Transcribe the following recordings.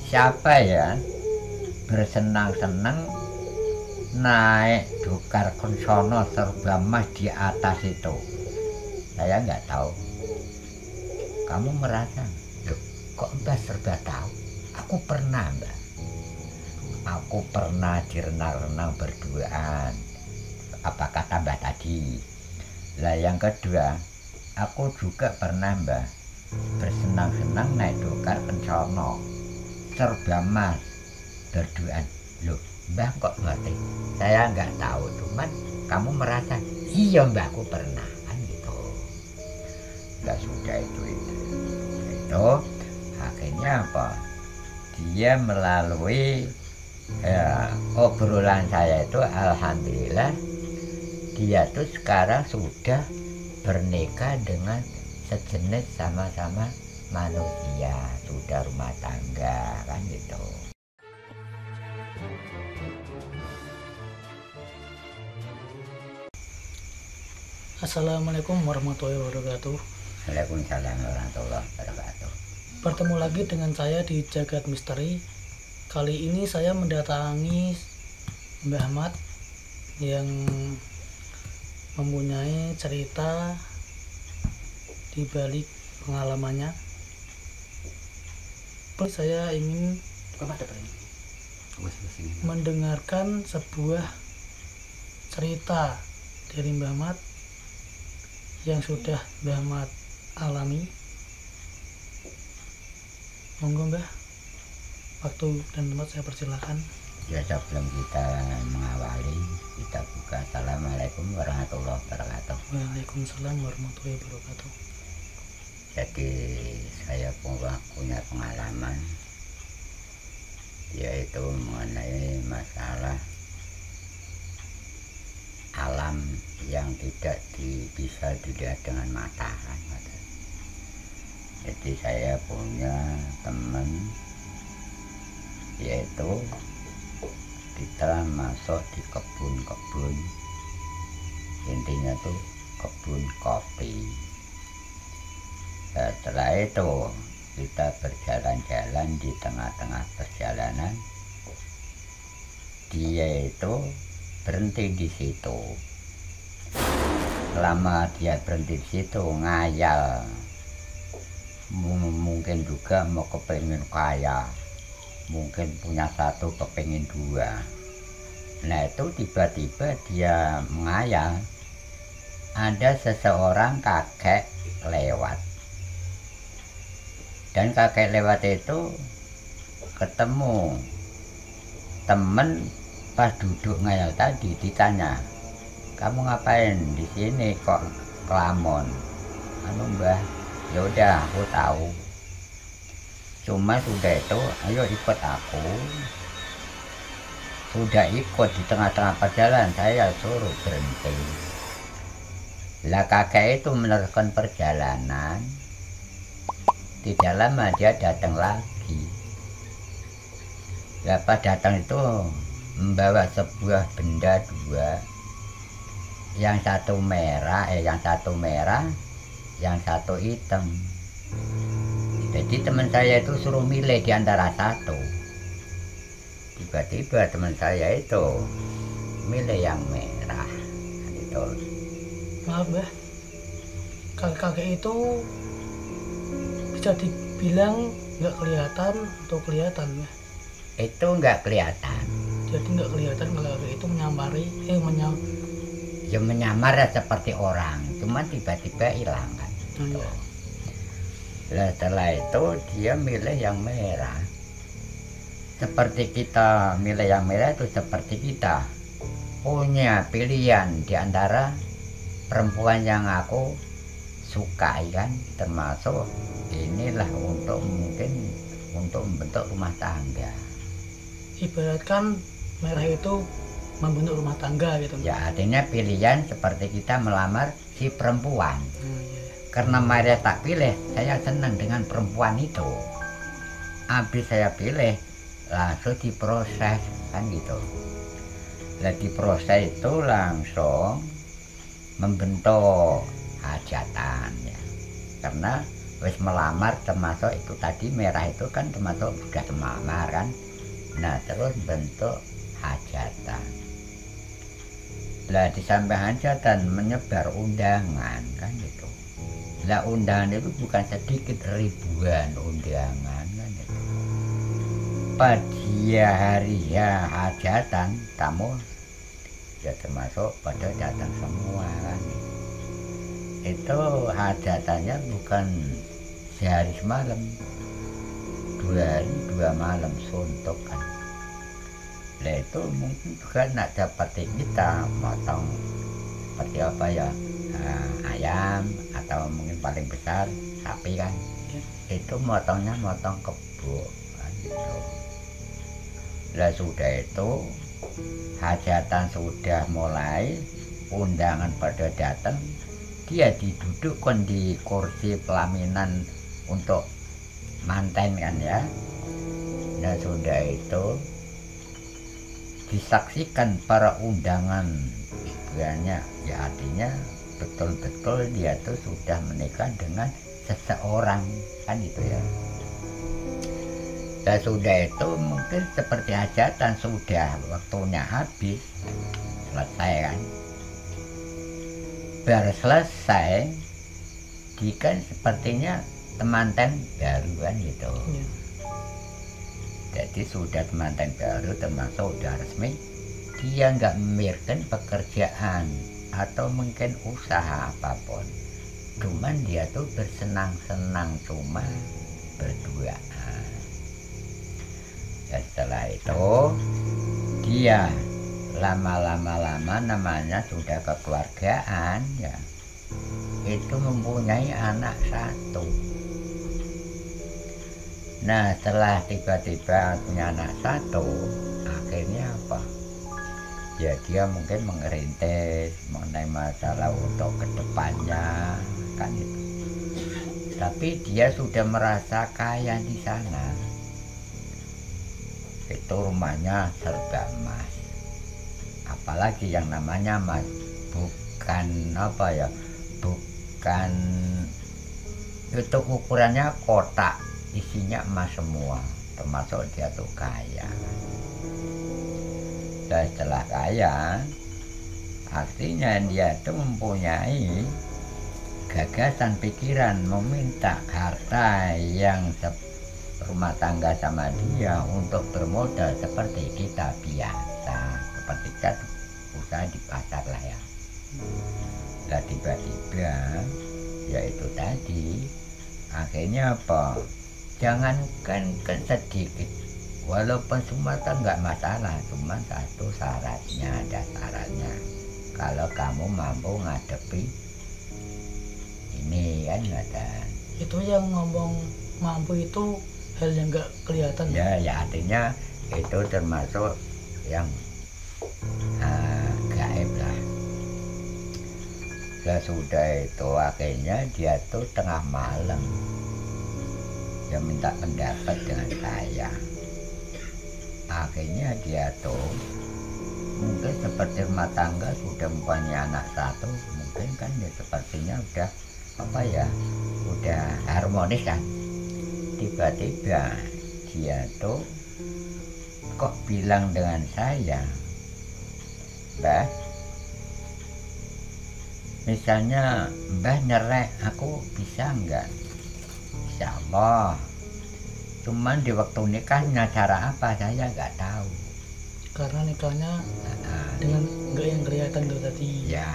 siapa ya bersenang-senang naik Dokar Kensono serba emas di atas itu? Saya nggak tahu. Kamu merasa, loh, kok Mbak serba tahu? Aku pernah, Mbak. Aku pernah di renang-renang berduaan. Apa kata Mbak tadi? Lah yang kedua, aku juga pernah, Mbak, bersenang-senang naik Dokar Kensono serba emas berduaan. Loh, Mbak kok ngerti? Saya nggak tahu, cuman kamu merasa iya Mbak aku pernah, kan gitu. Nggak sudah itu akhirnya apa? Dia melalui obrolan saya itu, alhamdulillah dia tuh sekarang sudah bernikah dengan sejenis sama-sama manusia, sudah rumah tangga, kan gitu. Assalamualaikum warahmatullahi wabarakatuh. Waalaikumsalam warahmatullahi wabarakatuh. Bertemu lagi dengan saya di Jagat Misteri. Kali ini saya mendatangi Mbah Ahmad yang mempunyai cerita di balik pengalamannya. Saya ingin mendengarkan sebuah cerita dari Mbah Ahmad yang sudah Mbah Ahmad alami. Monggo Mbah, waktu dan tempat saya persilakan. Ya, sebelum kita mengawali, kita buka. Assalamualaikum warahmatullahi wabarakatuh. Waalaikumsalam warahmatullahi wabarakatuh. Jadi saya punya pengalaman, yaitu mengenai masalah alam yang tidak bisa dilihat dengan mata, kan. Jadi saya punya teman, yaitu kita masuk di kebun-kebun, intinya tuh kebun kopi. Setelah itu kita berjalan-jalan, di tengah-tengah perjalanan dia itu berhenti di situ. Selama dia berhenti di situ ngayal, mungkin juga mau kepingin kaya, mungkin punya satu kepingin dua. Nah itu tiba-tiba dia mengayal ada seseorang kakek lewat, dan kakek lewat itu ketemu temen. Pas duduk ngayal tadi ditanya, kamu ngapain di sini kok kelamun? Anu Mbah, ya udah aku tahu, cuma sudah itu ayo ikut aku. Sudah ikut, di tengah-tengah perjalanan saya suruh berhenti. Lah kakek itu meneruskan perjalanan, tidak lama dia datang lagi. Lah pas datang itu membawa sebuah benda dua, yang satu merah, yang satu hitam. Jadi teman saya itu suruh milih di antara satu. Tiba-tiba teman saya itu milih yang merah, gitu. Maaf Mbah, kakek itu bisa dibilang nggak kelihatan atau kelihatan Mbah? Itu nggak kelihatan. Jadi nggak kelihatan kalau kakek itu Ya menyamar ya seperti orang, cuma tiba-tiba hilang, kan. Gitu. Lah setelah itu dia milih yang merah. Seperti kita milih yang merah itu seperti kita punya pilihan di antara perempuan yang aku sukai, kan, termasuk inilah mungkin untuk membentuk rumah tangga. Ibaratkan merah itu membentuk rumah tangga gitu. Ya artinya pilihan seperti kita melamar si perempuan. Iya. Karena Maria tak pilih, saya senang dengan perempuan itu. Habis saya pilih, langsung diproses, kan gitu. Nah diproses itu langsung membentuk hajatan, ya. Karena wis melamar, termasuk itu tadi merah itu kan termasuk sudah melamar kan. Nah terus bentuk hajatan. Lah di samping hajatan menyebar undangan kan gitu. Lah undangan itu bukan sedikit, ribuan undangan kan gitu. Pada hari ya hajatan tamu ya termasuk pada datang semua kan gitu. Itu hajatannya bukan sehari semalam, 2 hari 2 malam suntuk kan. Lah itu mungkin juga nak dapat kita motong seperti apa ya, ayam atau mungkin paling besar sapi kan. Itu motongnya motong kebo kan gitu. Lah sudah itu hajatan sudah mulai, undangan pada datang, dia didudukkan di kursi pelaminan untuk manten kan ya. Nah sudah itu disaksikan para undangan, banyak ya, artinya betul-betul dia tuh sudah menikah dengan seseorang kan itu ya. Dan sudah itu mungkin seperti hajatan, sudah waktunya habis, selesai kan. Baru selesai kan sepertinya temanten baru kan gitu. Jadi sudah temanten baru, termasuk sudah resmi, dia nggak memikirkan pekerjaan atau mungkin usaha apapun, cuman dia tuh bersenang-senang cuma berduaan. Dan setelah itu dia lama namanya sudah kekeluargaan ya, itu mempunyai anak 1. Nah setelah tiba-tiba punya anak 1, akhirnya apa ya, dia mungkin mengerintis mengenai masalah untuk kedepannya kan itu. Tapi dia sudah merasa kaya di sana. Itu rumahnya serba emas, apalagi yang namanya emas, bukan apa ya, bukan itu ukurannya kotak, isinya emas semua, termasuk dia tuh kaya. Dan setelah kaya, artinya dia tuh mempunyai gagasan pikiran meminta harta yang rumah tangga sama dia untuk bermodal seperti kita biasa, seperti kita usaha di pasar lah ya. Lah tiba-tiba ya itu tadi, akhirnya apa, jangankan sedikit, walaupun semua kan nggak masalah, cuma satu syaratnya, ada syaratnya, kalau kamu mampu ngadepi ini kan ada. Itu yang ngomong mampu itu hal yang nggak kelihatan ya. Ya artinya itu termasuk yang gaib lah. Lah sudah itu akhirnya dia tuh tengah malam dia minta pendapat dengan saya. Akhirnya dia tuh mungkin seperti rumah tangga sudah mempunyai anak 1, mungkin kan ya sepertinya udah apa ya, udah harmonis kan. Tiba-tiba dia tuh kok bilang dengan saya, Mbah, misalnya Mbah nyerek aku bisa enggak? Insya Allah, cuman di waktu nikahnya cara apa saya nggak tahu, karena nikahnya dengan nggak yang kelihatan tuh tadi ya.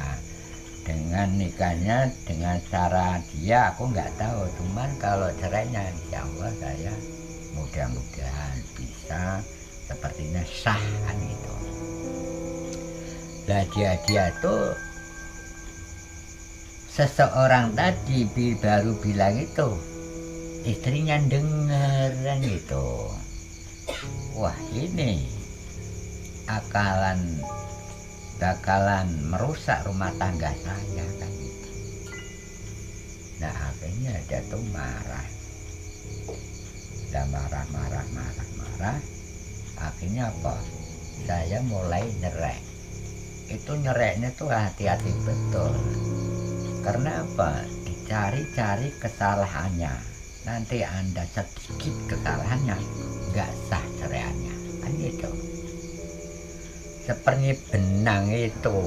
Dengan nikahnya dengan cara dia aku nggak tahu, cuman kalau cerainya insya Allah saya mudah-mudahan bisa, sepertinya sah kan gitu. Lah dia tuh seseorang tadi baru bilang itu, istrinya dengeran gitu, wah ini bakalan merusak rumah tangga saya kan gitu. Nah akhirnya dia tuh marah, marah. Akhirnya apa, saya mulai nyerek. Itu nyereknya tuh hati-hati betul, karena apa, di cari-cari kesalahannya. Nanti Anda sedikit kesalahannya, nggak sah ceraiannya. Kan gitu. Seperti benang itu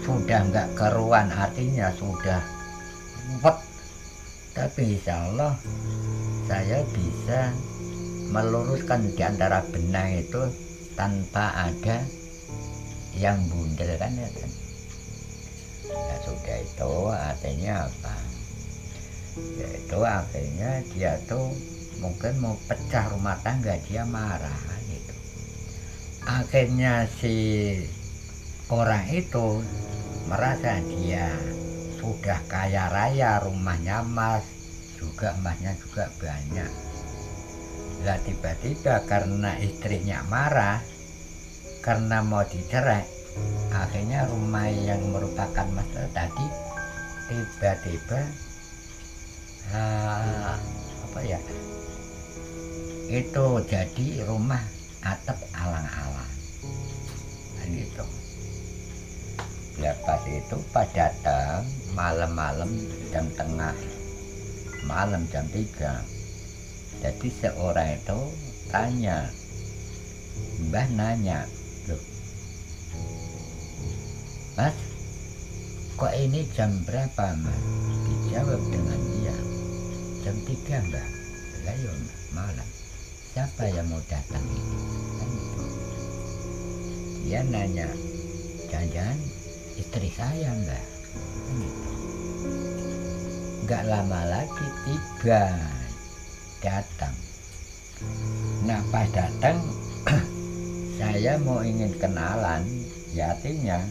sudah nggak keruan, artinya sudah ruwet. Tapi insya Allah saya bisa meluruskan di antara benang itu tanpa ada yang bundel, kan ya kan. Nah, sudah itu artinya apa? Yaitu akhirnya dia tuh mungkin mau pecah rumah tangga, dia marah gitu. Akhirnya si orang itu merasa dia sudah kaya raya, rumahnya emas, juga emasnya juga banyak. Lah tiba-tiba karena istrinya marah, karena mau dicerai, akhirnya rumah yang merupakan emas tadi tiba-tiba apa ya, itu jadi rumah atap alang-alang, kan gitu. Lepas itu pas datang malam-malam jam tengah malam jam 3, jadi seorang itu tanya, Mbah nanya, loh Mas, kok ini jam berapa Mas? Dijawab dengan dia, jam 3 Mbah. Lah ya malam, siapa yang mau datang ini? Kan gitu. Dia nanya, jangan-jangan istri saya Mbah. Kan gitu. Gak lama lagi tiba, datang. Nah pas datang saya mau ingin kenalan, ya artinya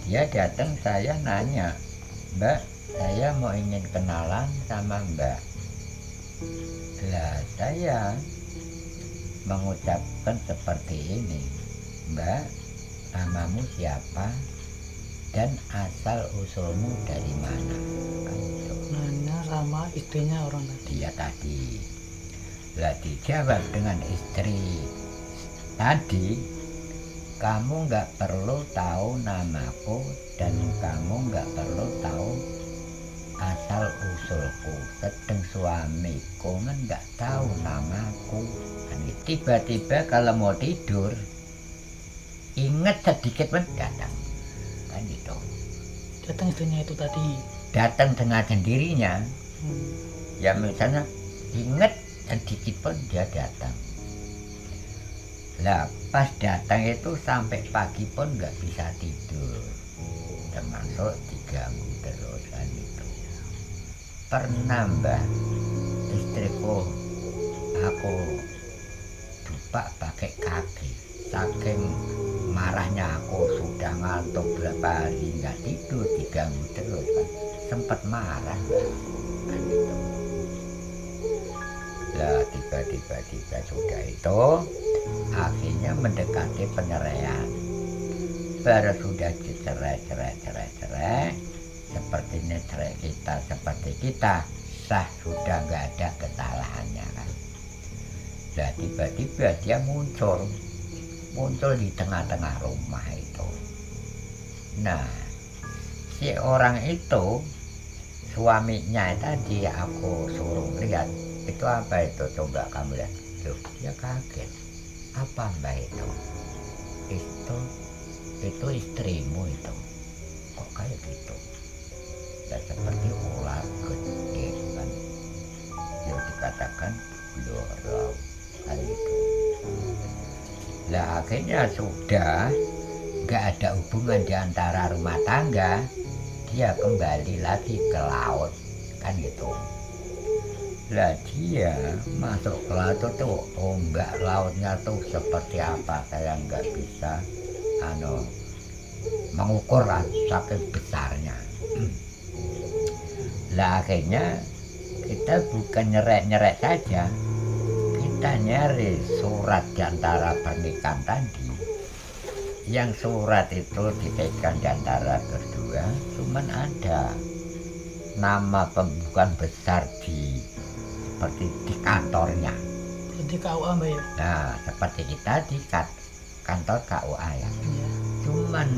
dia datang, saya nanya, Mbak, saya mau ingin kenalan sama Mbak. Lah saya mengucapkan seperti ini, Mbak, namamu siapa dan asal usulmu dari mana? Kan gitu. Nanya sama istrinya orang tadi. Dia tadi. Lah dijawab dengan istri tadi, kamu nggak perlu tahu namaku dan kamu nggak perlu tahu asal usulku. Sedang suamiku kan nggak tahu namaku. Tiba-tiba kalau mau tidur ingat sedikit pun datang, kan gitu. Datang istrinya itu tadi. Datang dengan sendirinya. Ya misalnya ingat sedikit pun dia datang. Lah pas datang itu sampai pagi pun nggak bisa tidur, termasuk diganggu terus, kan itu. Pernah Mbah, istriku aku dupak pakai kaki, saking marahnya aku, sudah ngantuk berapa hari nggak tidur, diganggu terus kan, sempat marah Mbah, kan itu. Lah tiba-tiba sudah itu akhirnya mendekati penyeraian. Baru sudah dicerai, seperti ini cerai kita, seperti kita, sah, sudah nggak ada kesalahannya kan. Lah tiba-tiba dia muncul di tengah-tengah rumah itu. Nah si orang itu, suaminya tadi aku suruh lihat, itu apa itu, coba kamu lihat. Loh, dia kaget. Apa Mbak itu? Itu istrimu itu. Kok kayak gitu? Ya seperti ular gede kan. Ya dikatakan blorok kan itu. Lah akhirnya sudah nggak ada hubungan di antara rumah tangga, dia kembali lagi ke laut kan gitu. Lah dia masuk ke laut tuh, ombak lautnya tuh seperti apa saya nggak bisa mengukur saking besarnya. Lah akhirnya kita bukan nyerek saja, kita nyari surat di antara pernikahan tadi. Yang surat itu dipegang di antara berdua, cuman ada nama pembukaan besar seperti di kantornya. Di KUA Mbak ya? Nah seperti kita di kantor KUA ya. Cuman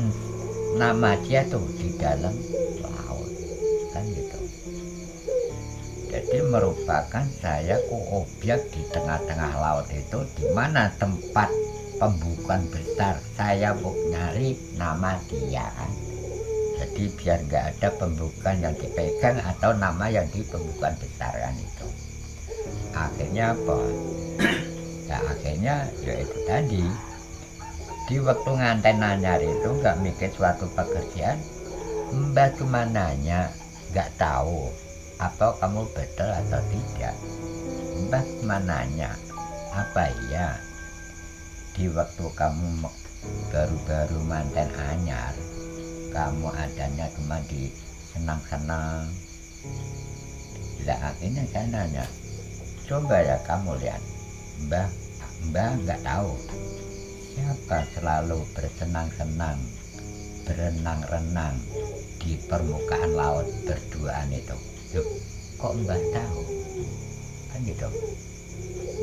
nama dia tuh di dalam laut. kan gitu. Jadi merupakan saya objek di tengah-tengah laut itu, di mana tempat pembukuan besar saya mau nyari nama dia kan. Jadi biar nggak ada pembukuan yang dipegang atau nama yang di pembukuan besar kan itu. Akhirnya apa? Ya akhirnya ya itu tadi, di waktu nganten nanyar itu nggak mikir suatu pekerjaan, Mbak cuma nanya, nggak tahu apa kamu betul atau tidak. Mbak cuma nanya, apa iya di waktu kamu baru-baru manten anyar, kamu adanya cuma di senang-senang. Lah akhirnya saya nanya, coba ya kamu lihat, Mbak nggak tahu siapa selalu bersenang-senang, berenang-renang di permukaan laut berduaan itu. Loh, kok Mbak tahu? Kan gitu.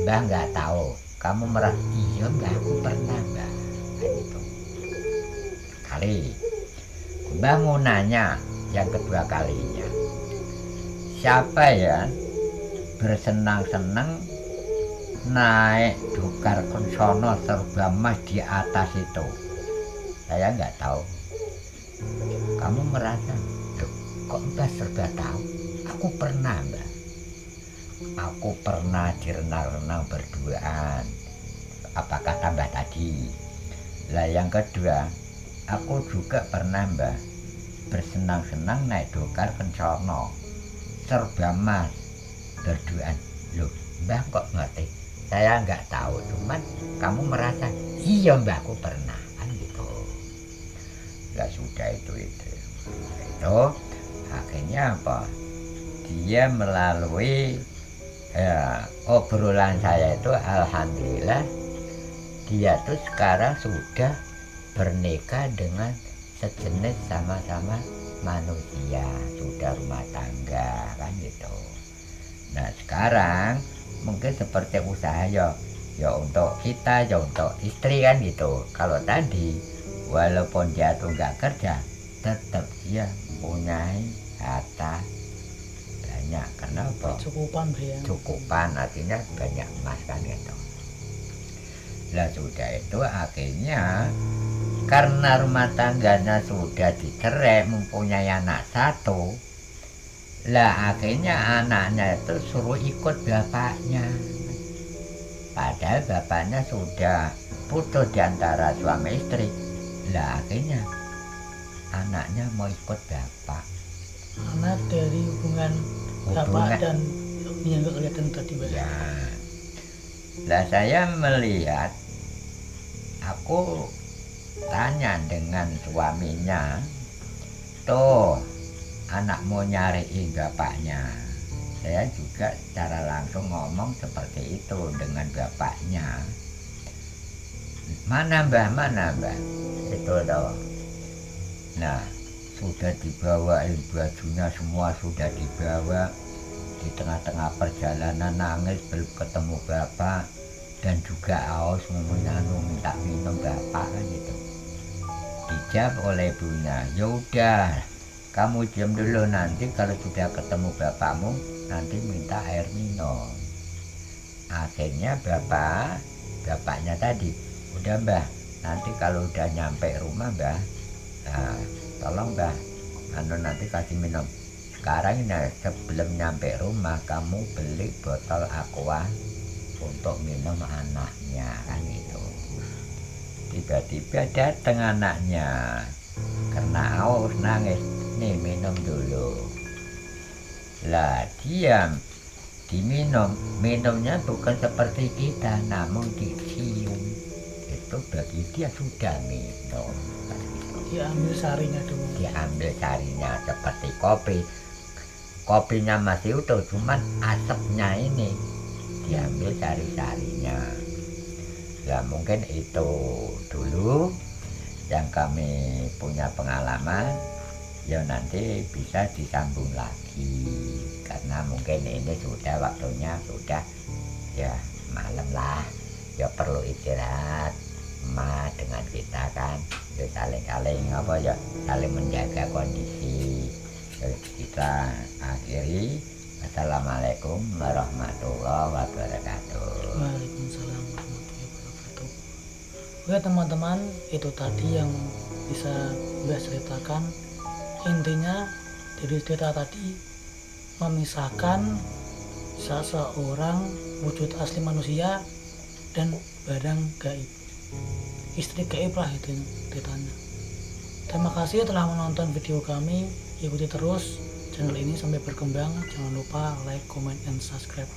Mbak nggak tahu. Kamu merasa, iya Mbak, aku pernah Mbak. Kan gitu. Kali Mbak mau nanya yang kedua kalinya, siapa ya bersenang-senang naik Dokar Kensono serba emas di atas itu? Saya nggak tahu. Kamu merasa, kok Mbak serba tahu? Aku pernah Mbak. Aku pernah direnang-renang berduaan. Apakah tambah tadi? Lah yang kedua, aku juga pernah Mbak bersenang-senang naik Dokar Kensono serba emas berduaan. Loh, Mbak kok ngerti? Saya nggak tahu, cuman kamu merasa, iya Mbak aku pernah kan gitu. Lah sudah itu. Itu akhirnya apa? Dia melalui obrolan saya itu, alhamdulillah dia tuh sekarang sudah bernikah dengan sejenis sama-sama manusia, sudah rumah tangga kan gitu. Nah sekarang mungkin seperti usaha ya untuk kita, ya untuk istri kan gitu. Kalau tadi walaupun dia tuh nggak kerja, tetap dia punya harta banyak. Kenapa? Cukupan ya. Cukupan artinya banyak emas kan gitu. Lah sudah itu akhirnya karena rumah tangganya sudah dicerai, mempunyai anak satu. Lah akhirnya anaknya itu suruh ikut bapaknya. Padahal bapaknya sudah putus di antara suami istri. Lah akhirnya anaknya mau ikut bapak. Anak dari hubungan bapak dan yang nggak kelihatan tadi Mbak. Ya. Lah saya melihat, aku tanya dengan suaminya, tuh anak mau nyariin bapaknya. Saya juga secara langsung ngomong seperti itu dengan bapaknya. Mana Mbah? Itu loh. Nah, sudah dibawa bajunya, semua sudah dibawa. Di tengah-tengah perjalanan nangis belum ketemu bapak, dan juga haus minta minum bapak kan gitu. Dijawab oleh ibunya, ya udah kamu diam dulu, nanti kalau sudah ketemu bapakmu nanti minta air minum. Akhirnya bapaknya tadi, udah Mbah, nanti kalau udah nyampe rumah Mbah, nah, tolong Mbah, nanti kasih minum. Sekarang ini sebelum nyampe rumah kamu beli botol aqua untuk minum anaknya kan itu. Tiba-tiba datang anaknya karena haus nangis, nih minum dulu. Lah diam, diminum, minumnya bukan seperti kita, namun dicium. Itu bagi dia sudah minum. Diambil sarinya dulu. Diambil sarinya seperti kopi. Kopinya masih utuh, cuman asapnya ini diambil sari-sarinya. Ya mungkin itu dulu yang kami punya pengalaman. Ya nanti bisa disambung lagi karena mungkin ini sudah waktunya, sudah ya malam lah, ya perlu istirahat emak dengan kita kan, ya saling apa ya, saling menjaga kondisi. Jadi kita akhiri. Assalamualaikum warahmatullahi wabarakatuh. Waalaikumsalam warahmatullahi wabarakatuh. Oke teman-teman, itu tadi yang bisa Mbah ceritakan. Intinya dari cerita tadi memisahkan seseorang wujud asli manusia dan barang gaib, istri gaib lah itu ceritanya. Terima kasih telah menonton video kami. Ikuti terus channel ini sampai berkembang. Jangan lupa like, comment, and subscribe.